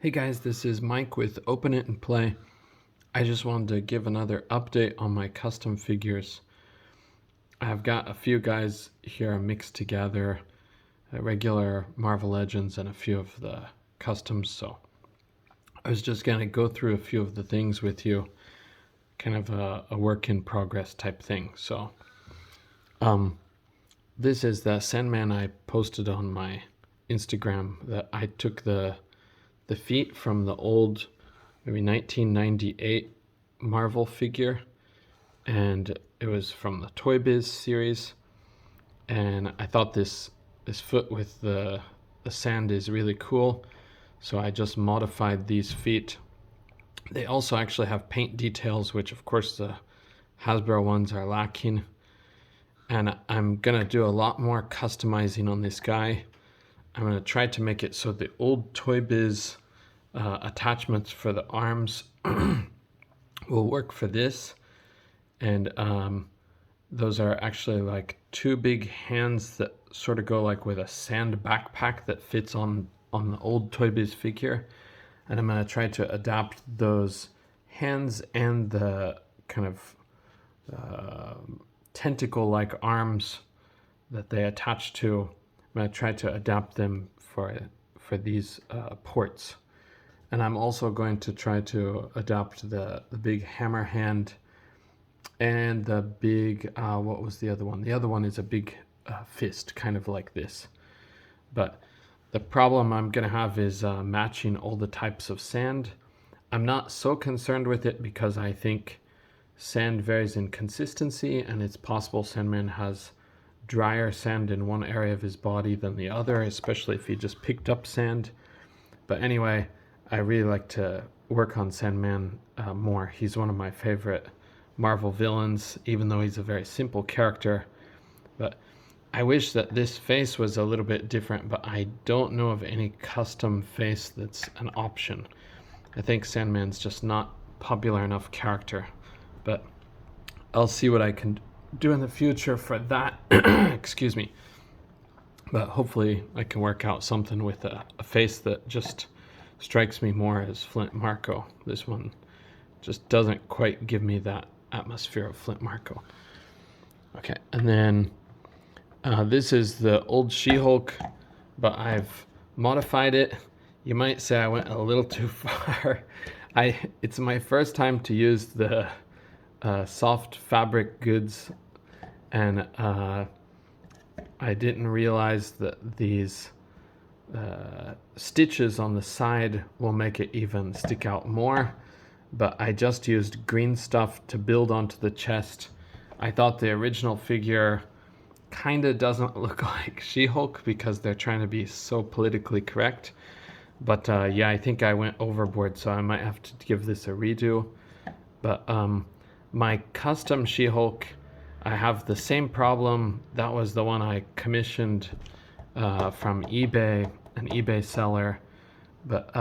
Hey guys, this is Mike with Open It and Play. I just wanted to give another update on my custom figures. I've got a few guys here mixed together, regular Marvel Legends and a few of the customs, so I was just going to go through a few of the things with you, kind of a work in progress type thing. So this is the Sandman I posted on my Instagram that I took the feet from the old, maybe 1998 Marvel figure, and it was from the Toy Biz series. And I thought this foot with the sand is really cool, so I just modified these feet. They also actually have paint details, which of course the Hasbro ones are lacking. And I'm gonna do a lot more customizing on this guy. I'm gonna try to make it so the old Toy Biz attachments for the arms will work for this, and those are actually like two big hands that sort of go like with a sand backpack that fits on the old Toy Biz figure, and I'm going to try to adapt those hands and the kind of tentacle-like arms that they attach to. I'm going to try to adapt them for these ports. And I'm also going to try to adapt the big hammer hand and the big, what was the other one? The other one is a big fist, kind of like this. But the problem I'm going to have is matching all the types of sand. I'm not so concerned with it because I think sand varies in consistency, and it's possible Sandman has drier sand in one area of his body than the other, especially if he just picked up sand. But anyway, I really like to work on Sandman more. He's one of my favorite Marvel villains, even though he's a very simple character. But I wish that this face was a little bit different, but I don't know of any custom face that's an option. I think Sandman's just not popular enough character. But I'll see what I can do in the future for that. Excuse me. But hopefully I can work out something with a face that just strikes me more as Flint Marko. This one just doesn't quite give me that atmosphere of Flint Marko. Okay, and then this is the old SheHulk, but I've modified it. You might say I went a little too far. It's my first time to use the soft fabric goods, and I didn't realize that these stitches on the side will make it even stick out more, but I just used green stuff to build onto the chest. I thought the original figure kind of doesn't look like SheHulk because they're trying to be so politically correct, but yeah, I think I went overboard, so I might have to give this a redo. But my custom SheHulk, I have the same problem. That was the one I commissioned from eBay, an eBay seller, but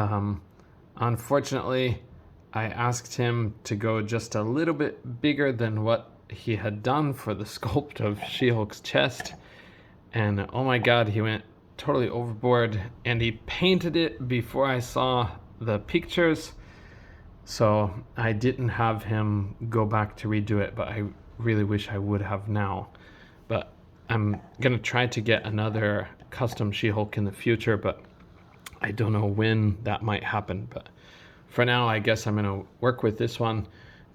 unfortunately I asked him to go just a little bit bigger than what he had done for the sculpt of SheHulk's chest, and oh my god, he went totally overboard, and he painted it before I saw the pictures, so I didn't have him go back to redo it, but I really wish I would have now. But I'm gonna try to get another custom SheHulk in the future, but I don't know when that might happen. But for now, I guess I'm gonna work with this one,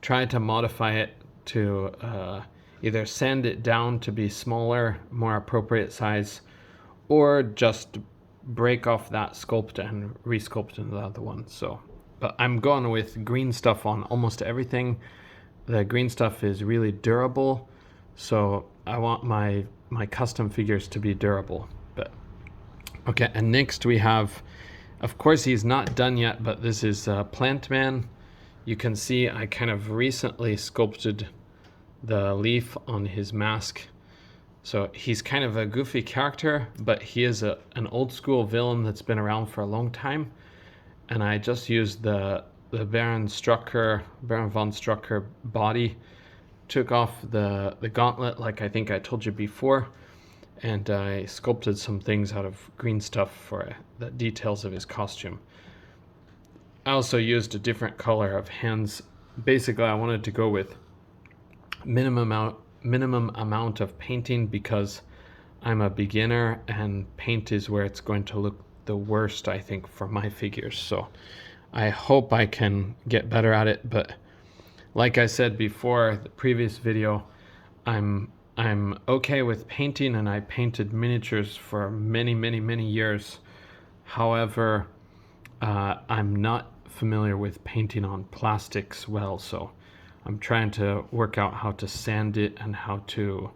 try to modify it to either sand it down to be smaller, more appropriate size, or just break off that sculpt and resculpt into the other one. So, but I'm going with green stuff on almost everything. The green stuff is really durable, so I want my custom figures to be durable. But okay, and next we have, of course he's not done yet, but this is Plant Man. You can see I kind of recently sculpted the leaf on his mask. So he's kind of a goofy character, but he is an old school villain that's been around for a long time. And I just used the Baron von Strucker body, took off the gauntlet like I think I told you before, and I sculpted some things out of green stuff for the details of his costume. I also used a different color of hands. Basically, I wanted to go with minimum amount of painting because I'm a beginner and paint is where it's going to look the worst, I think, for my figures. So I hope I can get better at it, but like I said before, the previous video, I'm okay with painting, and I painted miniatures for many years. However, I'm not familiar with painting on plastics well, so I'm trying to work out how to sand it and how to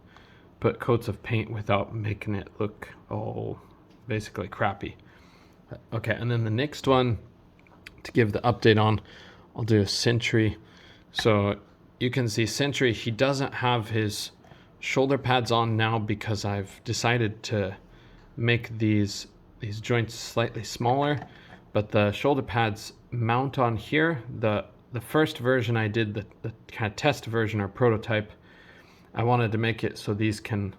put coats of paint without making it look all basically crappy. Okay, and then the next one to give the update on, I'll do a Sentry. So you can see Sentry, he doesn't have his shoulder pads on now because I've decided to make these joints slightly smaller, but the shoulder pads mount on here. The first version I did, the kind of test version or prototype, I wanted to make it so these can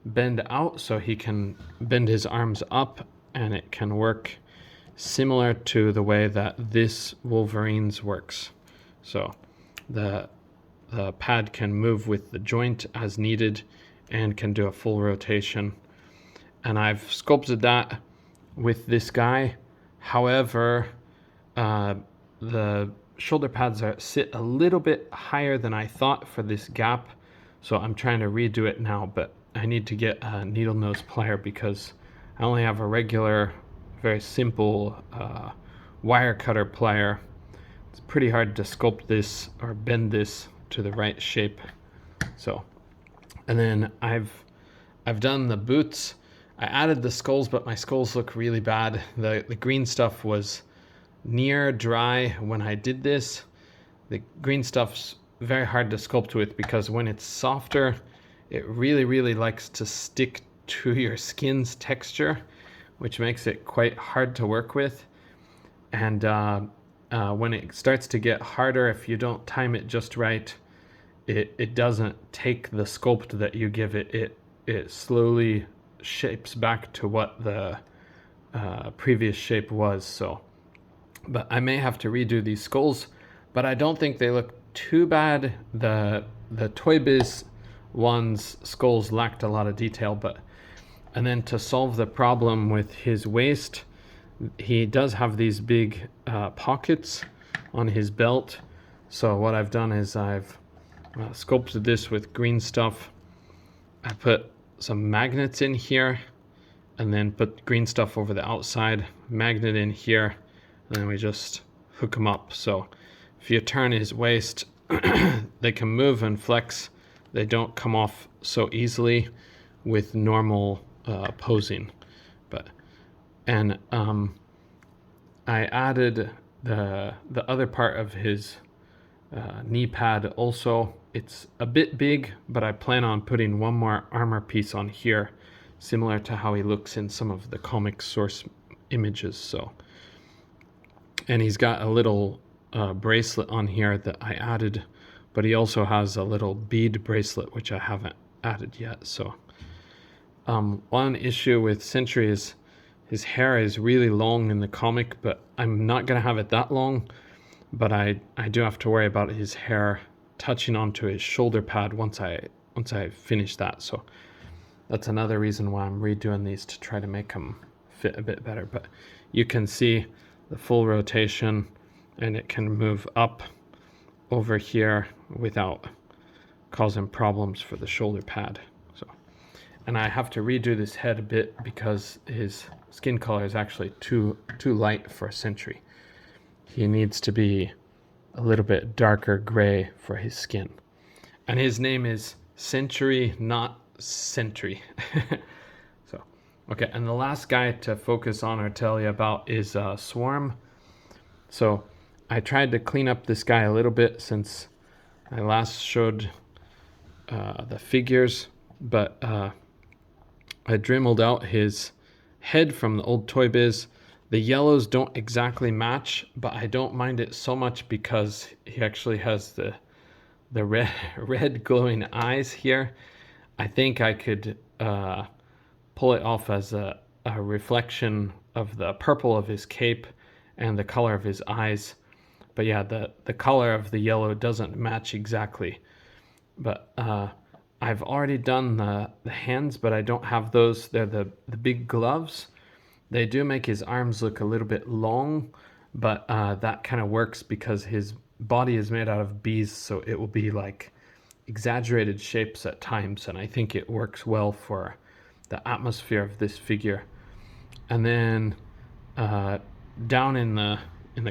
bend out, so he can bend his arms up, and it can work similar to the way that this Wolverine's works. So the pad can move with the joint as needed and can do a full rotation. And I've sculpted that with this guy. However, the shoulder pads sit a little bit higher than I thought for this gap. So I'm trying to redo it now, but I need to get a needle nose plier because I only have a regular, very simple wire cutter plier. It's pretty hard to sculpt this or bend this to the right shape. So, and then I've done the boots. I added the skulls, but my skulls look really bad. The green stuff was near dry when I did this. The green stuff's very hard to sculpt with because when it's softer, it really likes to stick to your skin's texture, which makes it quite hard to work with. And when it starts to get harder, if you don't time it just right, it doesn't take the sculpt that you give it. It slowly shapes back to what the previous shape was. So, but I may have to redo these skulls, but I don't think they look too bad. The Toy Biz one's skulls lacked a lot of detail, and then to solve the problem with his waist, he does have these big pockets on his belt. So what I've done is I've sculpted this with green stuff. I put some magnets in here and then put green stuff over the outside, magnet in here, and then we just hook them up. So if you turn his waist, they can move and flex. They don't come off so easily with normal posing. And I added the other part of his knee pad also. It's a bit big, but I plan on putting one more armor piece on here, similar to how he looks in some of the comic source images. So, and he's got a little bracelet on here that I added, but he also has a little bead bracelet which I haven't added yet. So one issue with Sentry is his hair is really long in the comic, but I'm not gonna have it that long. But I do have to worry about his hair touching onto his shoulder pad once I finish that. So that's another reason why I'm redoing these, to try to make them fit a bit better. But you can see the full rotation, and it can move up over here without causing problems for the shoulder pad. So, and I have to redo this head a bit because his skin color is actually too light for a Sentry. He needs to be a little bit darker gray for his skin. And his name is Sentry, not Sentry. So, okay, and the last guy to focus on or tell you about is Swarm. So I tried to clean up this guy a little bit since I last showed the figures, but I dremeled out his head from the old Toy Biz. The yellows don't exactly match, but I don't mind it so much because he actually has the red glowing eyes here. I think I could pull it off as a reflection of the purple of his cape and the color of his eyes. But yeah, the color of the yellow doesn't match exactly. But I've already done the hands, but I don't have those. They're the big gloves. They do make his arms look a little bit long, but that kind of works because his body is made out of bees, so it will be like exaggerated shapes at times, and I think it works well for the atmosphere of this figure. And then down in the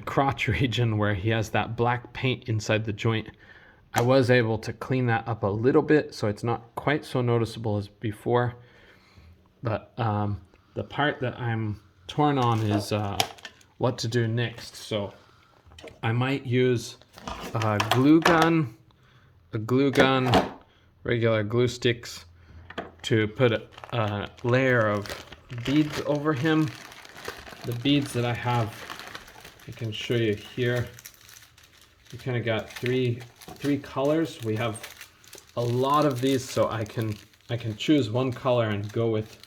crotch region where he has that black paint inside the joint, I was able to clean that up a little bit, so it's not quite so noticeable as before. But the part that I'm torn on is what to do next. So I might use a glue gun, regular glue sticks, to put a layer of beads over him. The beads that I have, I can show you here. We kind of got three colors. We have a lot of these, so I can choose one color and go with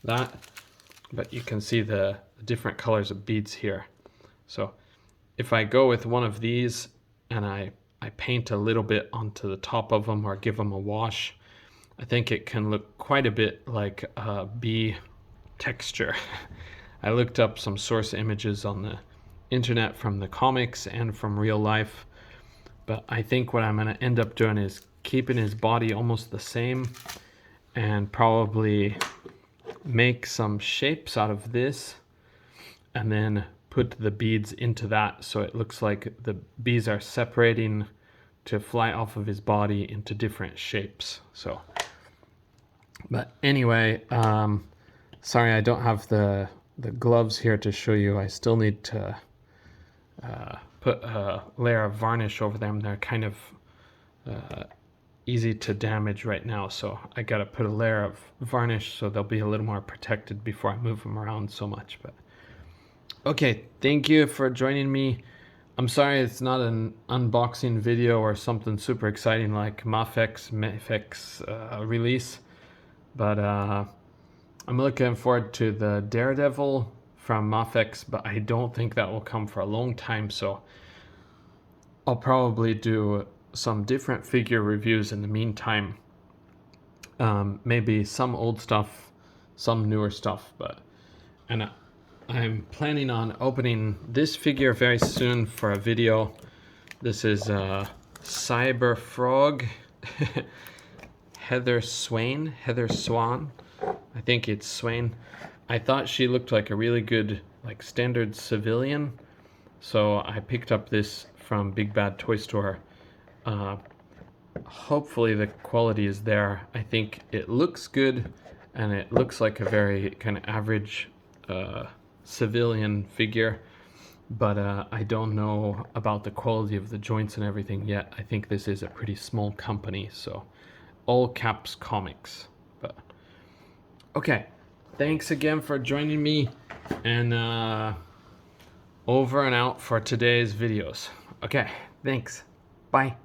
that. But you can see the different colors of beads here. So if I go with one of these and I paint a little bit onto the top of them or give them a wash, I think it can look quite a bit like a bee texture. I looked up some source images on the internet from the comics and from real life, but I think what I'm going to end up doing is keeping his body almost the same and probably make some shapes out of this and then put the beads into that, so it looks like the bees are separating to fly off of his body into different shapes. So, but anyway, sorry I don't have the gloves here to show you. I still need to put a layer of varnish over them. They're kind of easy to damage right now, so I gotta put a layer of varnish so they'll be a little more protected before I move them around so much. But okay, thank you for joining me. I'm sorry it's not an unboxing video or something super exciting like Mafek's release, but I'm looking forward to the Daredevil from Mafek's, but I don't think that will come for a long time, so I'll probably do some different figure reviews in the meantime. Maybe some old stuff, some newer stuff, and I'm planning on opening this figure very soon for a video. This is Cyber Frog, Heather Swan. I think it's Swain. I thought she looked like a really good, like, standard civilian, so I picked up this from Big Bad Toy Store. Hopefully the quality is there. I think it looks good, and it looks like a very kind of average civilian figure, but I don't know about the quality of the joints and everything yet. I think this is a pretty small company, so all caps comics. But okay, thanks again for joining me, and over and out for today's videos. Okay, thanks. Bye.